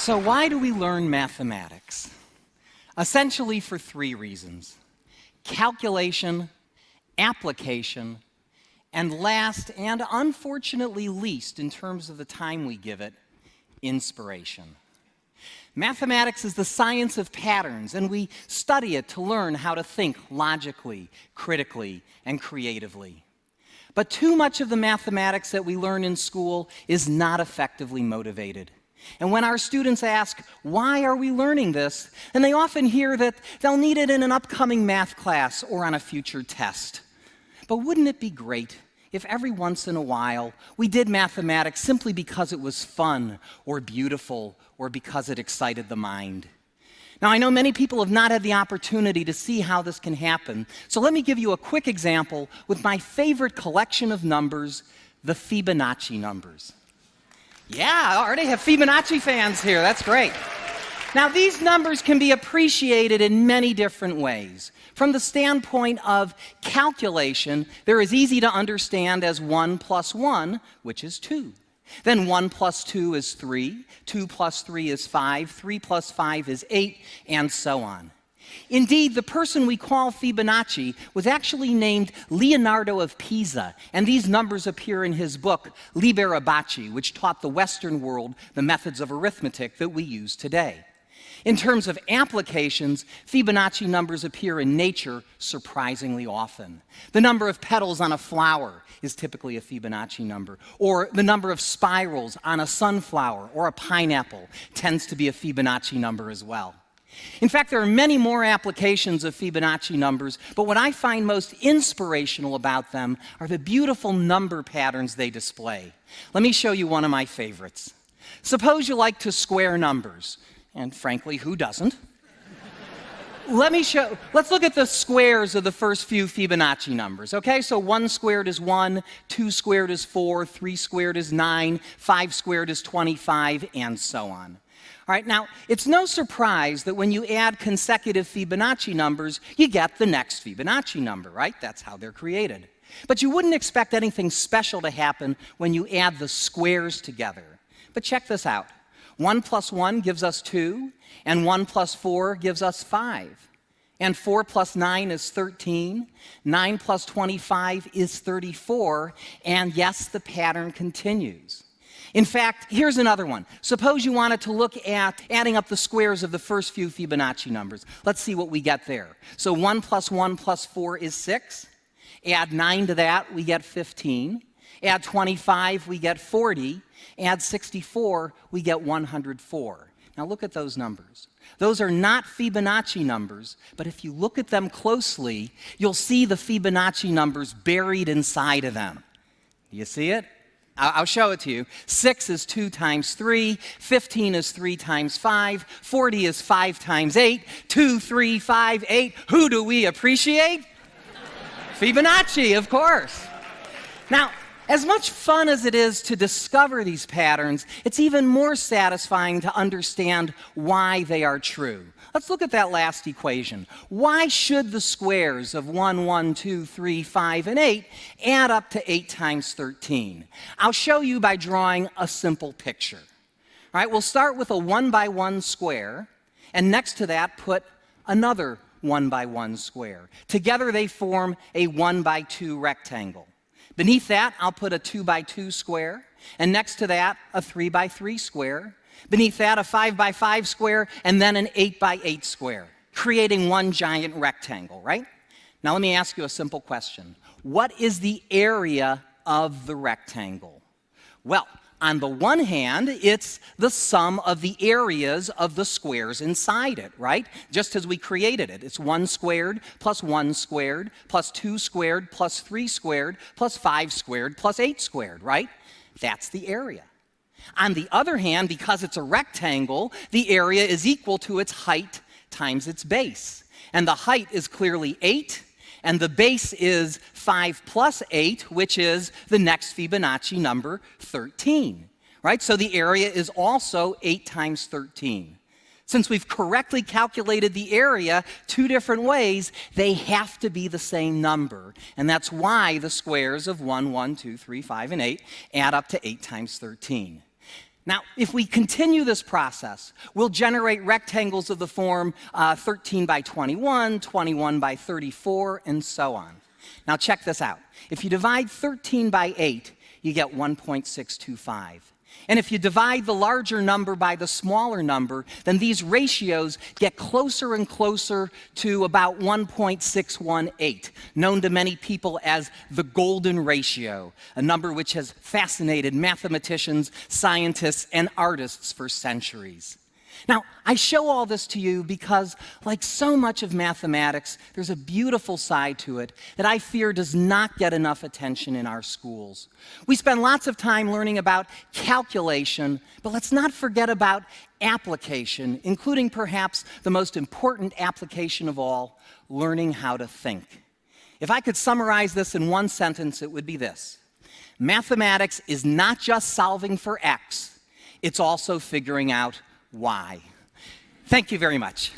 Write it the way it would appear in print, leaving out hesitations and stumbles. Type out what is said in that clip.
So why do we learn mathematics? Essentially for three reasons: calculation, application, and last, and unfortunately least in terms of the time we give it, inspiration. Mathematics is the science of patterns, and we study it to learn how to think logically, critically, and creatively. But too much of the mathematics that we learn in school is not effectively motivated. And when our students ask, why are we learning this? And they often hear that they'll need it in an upcoming math class or on a future test. But wouldn't it be great if every once in a while we did mathematics simply because it was fun or beautiful or because it excited the mind? Now, I know many people have not had the opportunity to see how this can happen, so let me give you a quick example with my favorite collection of numbers, the Fibonacci numbers. Yeah, I already have Fibonacci fans here. That's great. Now, these numbers can be appreciated in many different ways. From the standpoint of calculation, they're as easy to understand as 1 plus 1, which is 2. Then 1 plus 2 is 3, 2 plus 3 is 5, 3 plus 5 is 8, and so on. Indeed, the person we call Fibonacci was actually named Leonardo of Pisa, and these numbers appear in his book, Liber Abaci, which taught the Western world the methods of arithmetic that we use today. In terms of applications, Fibonacci numbers appear in nature surprisingly often. The number of petals on a flower is typically a Fibonacci number, or the number of spirals on a sunflower or a pineapple tends to be a Fibonacci number as well. In fact, there are many more applications of Fibonacci numbers, but what I find most inspirational about them are the beautiful number patterns they display. Let me show you one of my favorites. Suppose you like to square numbers, and frankly, who doesn't? Let's look at the squares of the first few Fibonacci numbers, okay? So 1 squared is 1, 2 squared is 4, 3 squared is 9, 5 squared is 25, and so on. All right, now, it's no surprise that when you add consecutive Fibonacci numbers, you get the next Fibonacci number, right? That's how they're created. But you wouldn't expect anything special to happen when you add the squares together. But check this out. 1 plus 1 gives us 2, and 1 plus 4 gives us 5. And 4 plus 9 is 13, 9 plus 25 is 34, and yes, the pattern continues. In fact, here's another one. Suppose you wanted to look at adding up the squares of the first few Fibonacci numbers. Let's see what we get there. So 1 plus 1 plus 4 is 6. Add 9 to that, we get 15. Add 25, we get 40. Add 64, we get 104. Now look at those numbers. Those are not Fibonacci numbers, but if you look at them closely, you'll see the Fibonacci numbers buried inside of them. Do you see it? I'll show it to you. 6 is 2 times 3, 15 is 3 times 5, 40 is 5 times 8, 2, 3, 5, 8. Who do we appreciate? Fibonacci, of course. Now, as much fun as it is to discover these patterns, it's even more satisfying to understand why they are true. Let's look at that last equation. Why should the squares of 1, 1, 2, 3, 5, and 8 add up to 8 times 13? I'll show you by drawing a simple picture. All right, we'll start with a 1 by 1 square, and next to that put another 1 by 1 square. Together they form a 1 by 2 rectangle. Beneath that, I'll put a 2 by 2 square, and next to that, a 3 by 3 square. Beneath that, a 5 by 5 square, and then an 8 by 8 square, creating one giant rectangle, right? Now let me ask you a simple question. What is the area of the rectangle? Well, on the one hand, it's the sum of the areas of the squares inside it, right? Just as we created it. It's 1 squared plus 1 squared plus 2 squared plus 3 squared plus 5 squared plus 8 squared, right? That's the area. On the other hand, because it's a rectangle, the area is equal to its height times its base. And the height is clearly 8, and the base is 5 plus 8, which is the next Fibonacci number, 13, right? So the area is also 8 times 13. Since we've correctly calculated the area 2 different ways, they have to be the same number. And that's why the squares of 1, 1, 2, 3, 5, and 8 add up to 8 times 13. Now, if we continue this process, we'll generate rectangles of the form 13 by 21, 21 by 34, and so on. Now, check this out. If you divide 13 by 8, you get 1.625. And if you divide the larger number by the smaller number, then these ratios get closer and closer to about 1.618, known to many people as the golden ratio, a number which has fascinated mathematicians, scientists, and artists for centuries. Now, I show all this to you because, like so much of mathematics, there's a beautiful side to it that I fear does not get enough attention in our schools. We spend lots of time learning about calculation, but let's not forget about application, including perhaps the most important application of all, learning how to think. If I could summarize this in one sentence, it would be this: mathematics is not just solving for X, it's also figuring out why. Thank you very much.